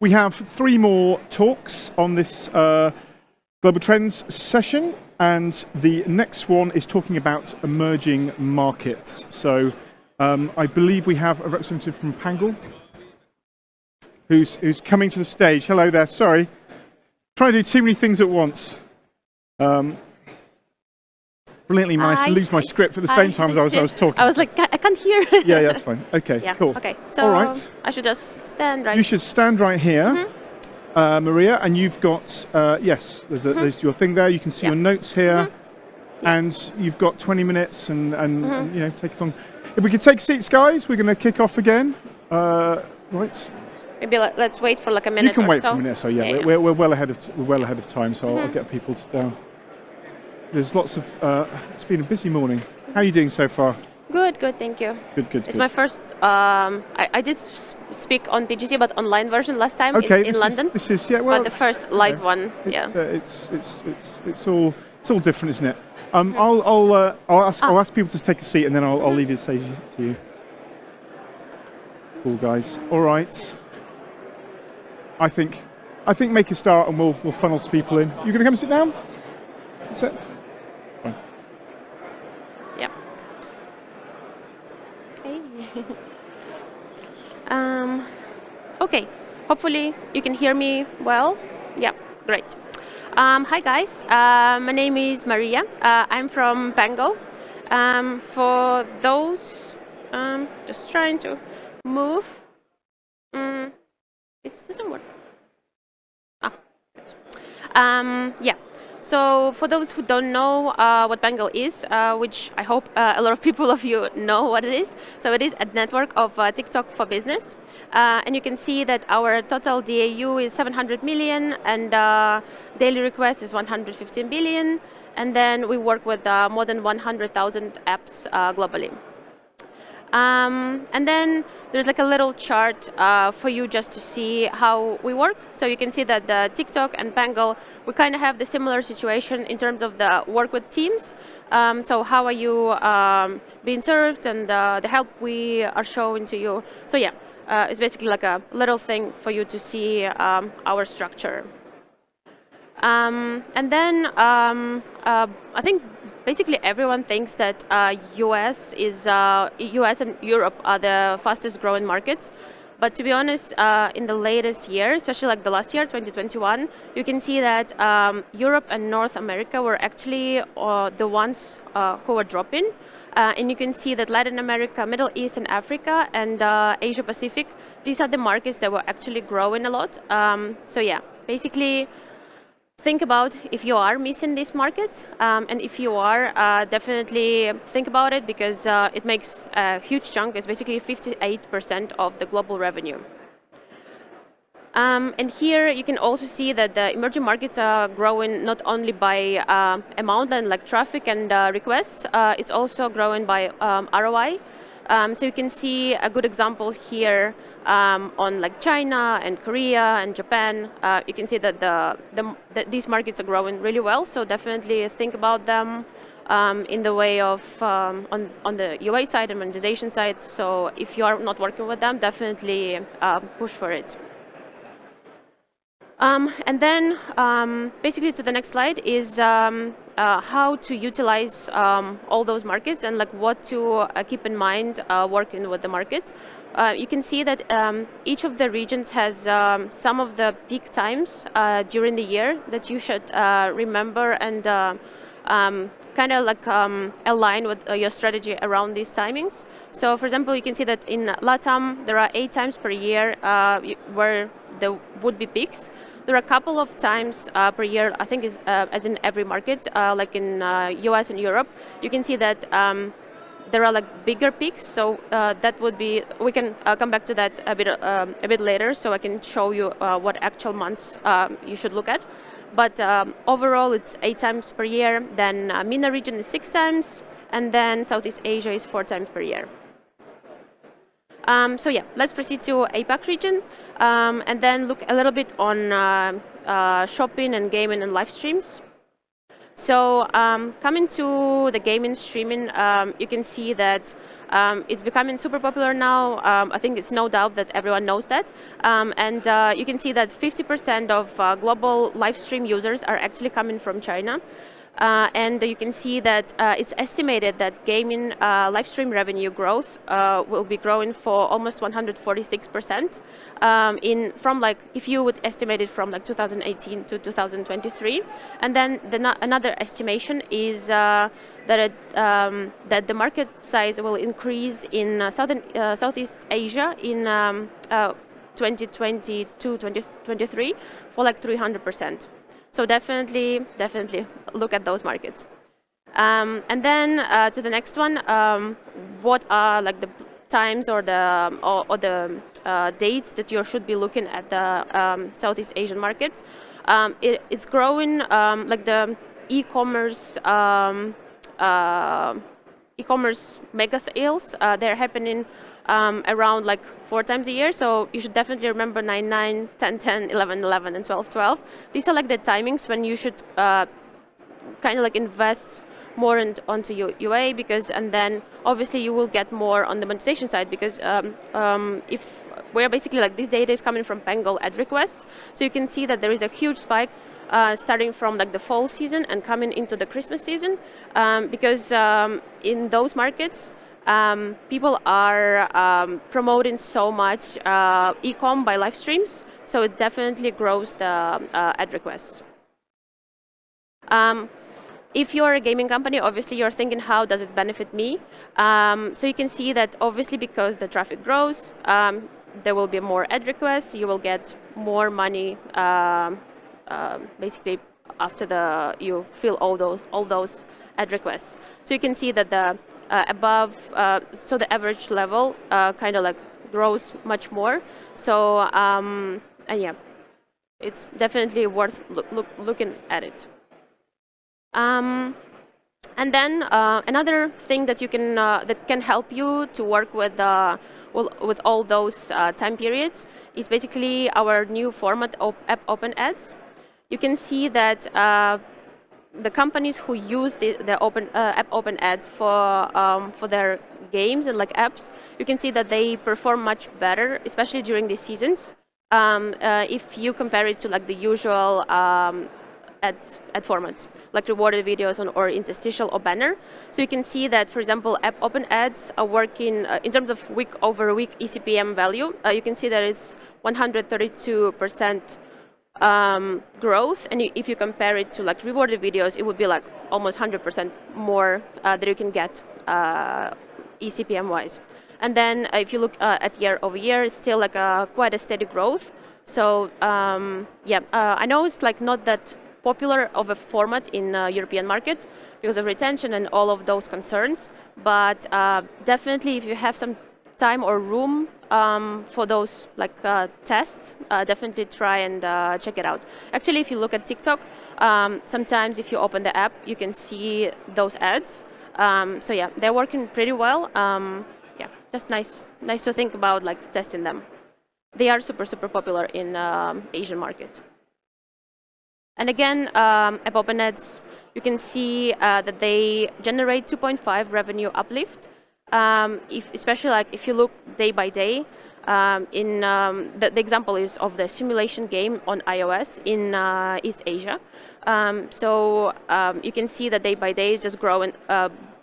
We have 3 more talks on this Global Trends session, and the next one is talking about emerging markets. So I believe we have a representative from Pangle who's coming to the stage. Hello there, sorry. Trying to do too many things at once. Brilliantly managed to lose my script at the same time as I was talking. I was like, I can't hear. Yeah, that's fine. Okay, yeah. cool. Okay, so all right. I should just stand right. You should stand right here, Maria, and you've got, yes, there's your thing there. You can see your notes here, and you've got 20 minutes, and you know, take it on. If we could take seats, guys, we're going to kick off again. Right. Maybe let's wait for like a minute. You can wait so. for a minute. So yeah, we're well ahead of time. So I'll get people down. There's lots of. It's been a busy morning. How are you doing so far? Good, thank you. Good. It's my first. I did speak on PGC, but online version last time in London. This is yeah. Well, but the first live one. It's all different, isn't it? I'll ask people to take a seat, and then I'll leave the stage to you. Cool, guys. All right. I think make a start, and we'll funnel some people in. You gonna come and sit down? That's it. Fine. Yeah. Hey. Okay. Hopefully you can hear me well. Yeah. Great. Hi guys. My name is Maria. I'm from Pangle. For those, just trying to move. It doesn't work. Yeah. So for those who don't know what Pangle is, which I hope a lot of people of you know what it is. So it is a network of TikTok for business. And you can see that our total DAU is 700 million and daily requests is 115 billion. And then we work with more than 100,000 apps globally. And then there's like a little chart for you just to see how we work. So you can see that the TikTok and Pangle, we kind of have the similar situation in terms of the work with teams. So how are you being served and the help we are showing to you. So yeah, it's basically like a little thing for you to see our structure. And then I think basically everyone thinks that US and Europe are the fastest growing markets. But to be honest, in the latest year, especially like the last year, 2021, you can see that Europe and North America were actually the ones who were dropping. And you can see that Latin America, Middle East and Africa and Asia Pacific, these are the markets that were actually growing a lot. So yeah, basically, think about if you are missing these markets, and if you are, definitely think about it because it makes a huge chunk. It's basically 58% of the global revenue. And here you can also see that the emerging markets are growing not only by amount and like traffic and requests, it's also growing by ROI. So you can see a good examples here on like China and Korea and Japan. You can see that these markets are growing really well. So definitely think about them in the way of on the UA side and monetization side. So if you are not working with them, definitely push for it. And then basically to the next slide is how to utilize all those markets and like what to keep in mind working with the markets. You can see that each of the regions has some of the peak times during the year that you should remember and kind of like align with your strategy around these timings. So for example, you can see that in LATAM, there are 8 times per year where there would be peaks. There are a couple of times per year, I think is as in every market, like in US and Europe, you can see that there are like bigger peaks. So that would be, we can come back to that a bit later, so I can show you what actual months you should look at. But overall, it's 8 times per year. Then MENA region is 6 times, and then Southeast Asia is 4 times per year. So yeah, let's proceed to APAC region, and then look a little bit on shopping and gaming and live streams. So coming to the gaming streaming, you can see that it's becoming super popular now. I think it's no doubt that everyone knows that. And you can see that 50% of global live stream users are actually coming from China. And you can see that it's estimated that gaming live stream revenue growth will be growing for almost 146% from like, if you would estimate it from like 2018 to 2023. And then another estimation is that the market size will increase in Southeast Asia in 2022-2023 for like 300%. So definitely look at those markets. And then to the next one, what are like the times or the dates that you should be looking at the Southeast Asian markets? It's growing like the e-commerce mega sales. They're happening around like 4 times a year, so you should definitely remember 9/9, 10/10, 11/11, and 12/12. These are like the timings when you should kind of like invest more onto your UA, and then obviously you will get more on the monetization side, because if we're basically like, this data is coming from Pangle ad requests, so you can see that there is a huge spike starting from like the fall season and coming into the Christmas season, because in those markets, people are promoting so much e-com by live streams, so it definitely grows the ad requests. If you're a gaming company, obviously you're thinking, how does it benefit me? So you can see that obviously because the traffic grows, there will be more ad requests, you will get more money basically after you fill all those ad requests. So you can see that the so the average level kind of like grows much more. So and yeah, it's definitely worth looking at it. And then another thing that you can that can help you to work with all those time periods is basically our new format of App Open Ads. You can see that the companies who use the App Open Ads for their games and like apps, you can see that they perform much better, especially during these seasons. If you compare it to like the usual ad formats, like rewarded videos or interstitial or banner. So you can see that, for example, App Open Ads are working in terms of week-over-week eCPM value. You can see that it's 132% growth, and if you compare it to like rewarded videos, it would be like almost 100% more that you can get eCPM wise. And then if you look at year over year, it's still like quite a steady growth. So yeah, I know it's like not that popular of a format in European market because of retention and all of those concerns, but definitely if you have some time or room for those like tests, definitely try and check it out. Actually, if you look at TikTok, sometimes if you open the app, you can see those ads. So yeah, they're working pretty well. Yeah, just nice to think about like testing them. They are super popular in Asian market. And again, App Open Ads, you can see that they generate 2.5 revenue uplift. Especially like if you look day by day, in the example is of the simulation game on iOS in East Asia. So you can see that day by day is just growing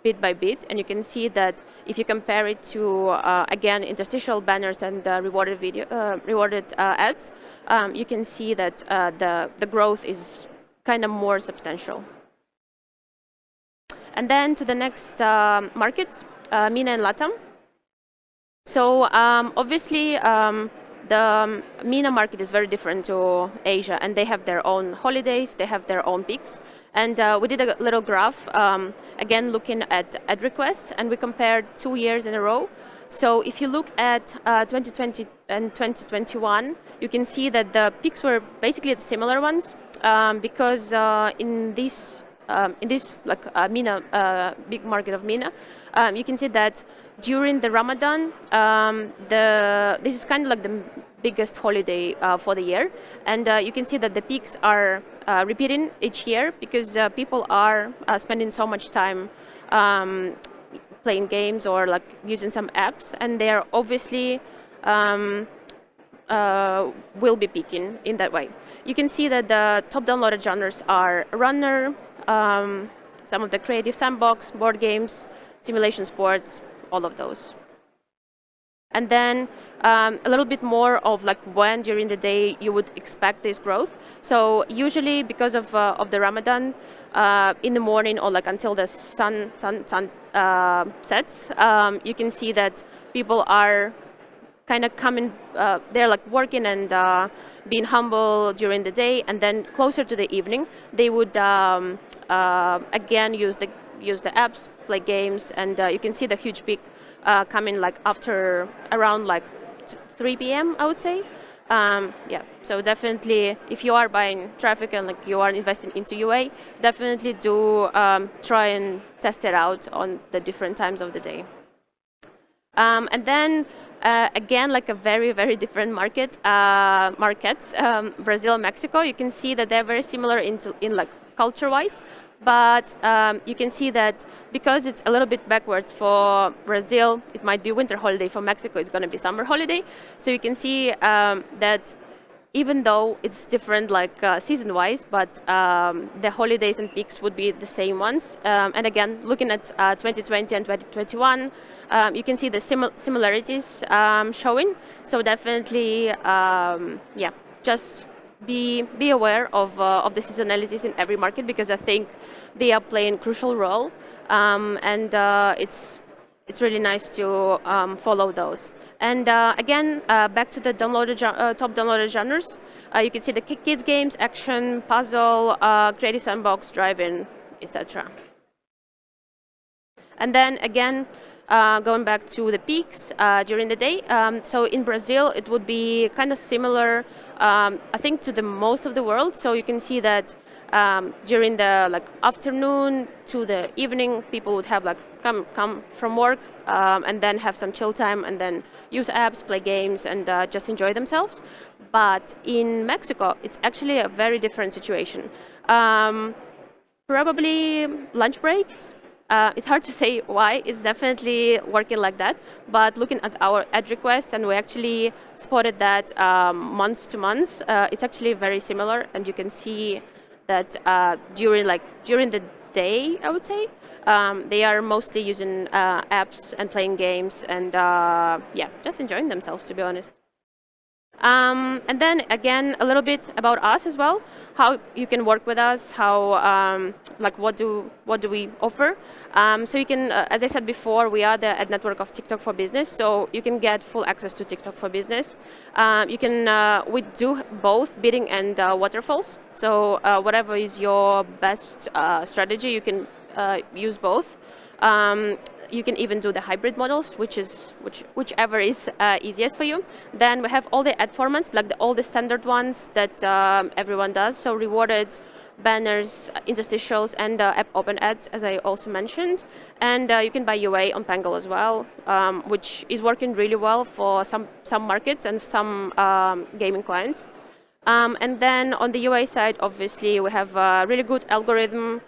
bit by bit, and you can see that if you compare it to again interstitial banners and rewarded ads, you can see that the growth is kind of more substantial. And then to the next markets, MENA and LATAM. So obviously the MENA market is very different to Asia, and they have their own holidays, they have their own peaks. And we did a little graph, again looking at ad requests, and we compared 2 years in a row. So if you look at 2020 and 2021, you can see that the peaks were basically the similar ones, because in this like MENA, big market of MENA, you can see that during the Ramadan, this is kind of like the biggest holiday for the year, and you can see that the peaks are repeating each year because people are spending so much time playing games or like using some apps, and they are obviously will be peaking in that way. You can see that the top downloaded genres are runner, some of the creative sandbox, board games, simulation sports, all of those. And then a little bit more of like when during the day you would expect this growth. So usually because of the Ramadan, in the morning or like until the sun sets, you can see that people are kind of coming, they're like working and being humble during the day, and then closer to the evening, they would again use the apps, play games, and you can see the huge peak coming like after around like 3 p.m. I would say. Yeah, so definitely if you are buying traffic and like you are investing into UA, definitely do try and test it out on the different times of the day. And then again, like a very, very different markets, Brazil and Mexico, you can see that they're very similar in like culture-wise, but you can see that because it's a little bit backwards for Brazil, it might be winter holiday. For Mexico, it's going to be summer holiday. So you can see that even though it's different like season-wise, but the holidays and peaks would be the same ones. And again, looking at 2020 and 2021, you can see the similarities showing. So definitely, yeah, just be aware of the seasonalities in every market, because I think they are playing a crucial role, and it's really nice to follow those. And again, back to the top downloaded genres, you can see the kids games, action, puzzle, creative sandbox, driving, etc. And then again, going back to the peaks during the day. So in Brazil, it would be kind of similar, I think, to the most of the world. So you can see that during the like afternoon to the evening, people would have like come from work and then have some chill time and then use apps, play games, and just enjoy themselves. But in Mexico, it's actually a very different situation. Probably lunch breaks. It's hard to say why. It's definitely working like that. But looking at our ad requests, and we actually spotted that months to months, it's actually very similar. And you can see that during the day, I would say, they are mostly using apps and playing games, and yeah, just enjoying themselves, to be honest. And then again, a little bit about us as well, how you can work with us, how like what do we offer. So you can, as I said before, we are the ad network of TikTok for Business, so you can get full access to TikTok for Business. You can we do both bidding and waterfalls. So whatever is your best strategy, you can use both. You can even do the hybrid models, whichever is easiest for you. Then we have all the ad formats, like all the standard ones that everyone does. So rewarded, banners, interstitials, and app open ads, as I also mentioned. And you can buy UA on Pangle as well, which is working really well for some markets and some gaming clients. And then on the UA side, obviously, we have a really good algorithm,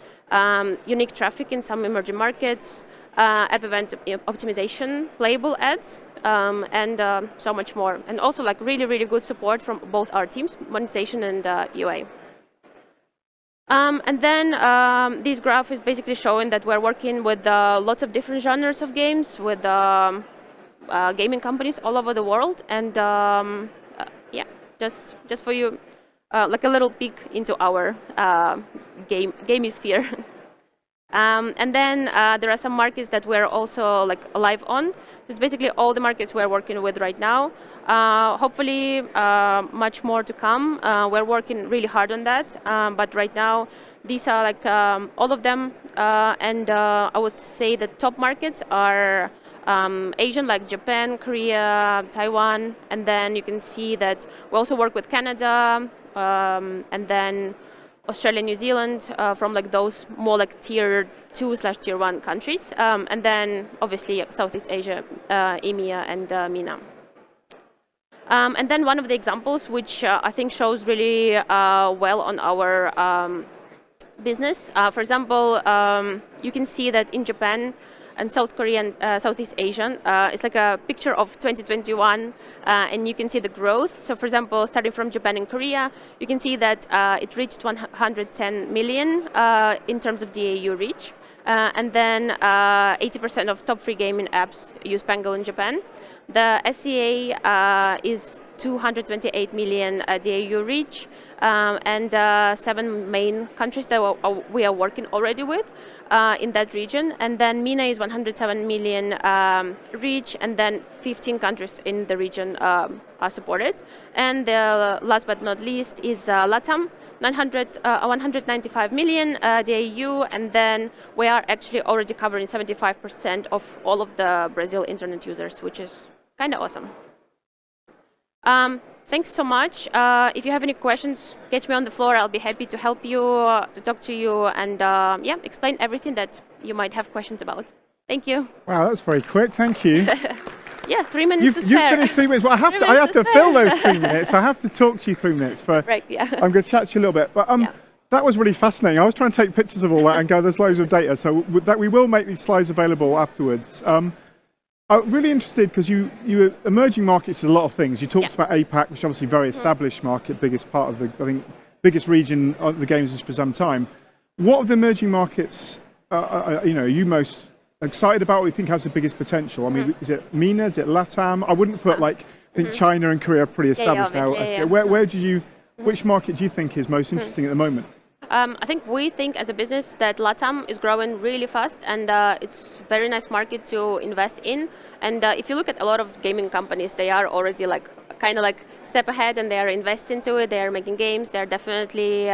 unique traffic in some emerging markets, app event optimization, playable ads, and so much more. And also like really, really good support from both our teams, monetization and UA. And then this graph is basically showing that we're working with lots of different genres of games, with gaming companies all over the world. And yeah, just for you, like a little peek into our gaming sphere. And then there are some markets that we're also like live on. It's basically all the markets we're working with right now. Hopefully much more to come. We're working really hard on that. But right now, these are like all of them. And I would say the top markets are Asian, like Japan, Korea, Taiwan. And then you can see that we also work with Canada. And then Australia, New Zealand, from like those more like tier 2/tier 1 countries, and then obviously Southeast Asia, EMEA, and MENA. And then one of the examples which I think shows really well on our business. For example, you can see that in Japan and South Korea and Southeast Asian, it's like a picture of 2021, and you can see the growth. So for example, starting from Japan and Korea, you can see that it reached 110 million in terms of DAU reach. And then 80% of top free gaming apps use Pangle in Japan. The SEA is 228 million DAU reach, and 7 main countries that we are working already with in that region. And then MENA is 107 million reach, and then 15 countries in the region are supported. And the last but not least is LATAM, 195 million DAU, and then we are actually already covering 75% of all of the Brazil internet users, which is kind of awesome. Thanks so much. If you have any questions, catch me on the floor. I'll be happy to help you, to talk to you, and yeah, explain everything that you might have questions about. Thank you. Wow, that was very quick. Thank you. Yeah, 3 minutes to spare. You've finished 3 minutes. Well, I have to fill those 3 minutes. I have to talk to you 3 minutes. Right, yeah. I'm going to chat to you a little bit. But yeah. That was really fascinating. I was trying to take pictures of all that and go, there's loads of data. So that we will make these slides available afterwards. I'm really interested because you emerging markets is a lot of things. You talked about APAC, which is obviously a very established market, biggest part of the, I think, biggest region of the games is for some time. What of the emerging markets are you most excited about, what you think has the biggest potential? I mean, is it MENA, is it LATAM? I wouldn't put I think China and Korea are pretty established now. Where do you, which market do you think is most interesting at the moment? I think we think as a business that LATAM is growing really fast, and it's a very nice market to invest in. And if you look at a lot of gaming companies, they are already kind of step ahead, and they are investing into it. They are making games. They are definitely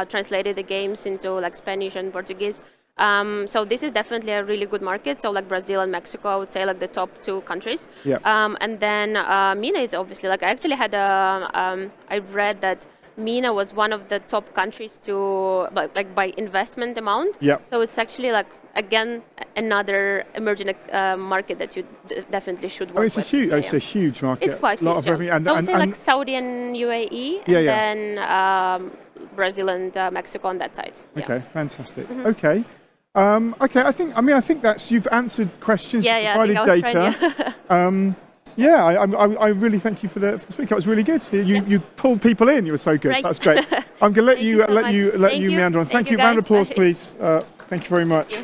translated the games into Spanish and Portuguese. So this is definitely a really good market. So Brazil and Mexico, I would say the top 2 countries. Yeah. And then MENA is obviously I actually had I read that MENA was one of the top countries to by investment amount. Yeah. So it's actually again another emerging market that you definitely should work with. It's a huge market. It's quite huge. Of revenue. I would say Saudi and UAE, and then Brazil and Mexico on that side. Okay, fantastic. Okay. Okay, I think that's, you've answered questions, provided data. Yeah, I really thank you for the speaker. It was really good. You pulled people in. You were so good. Right. That's great. I'm going to let you meander on. Thank you. Round of applause, please. Thank you very much.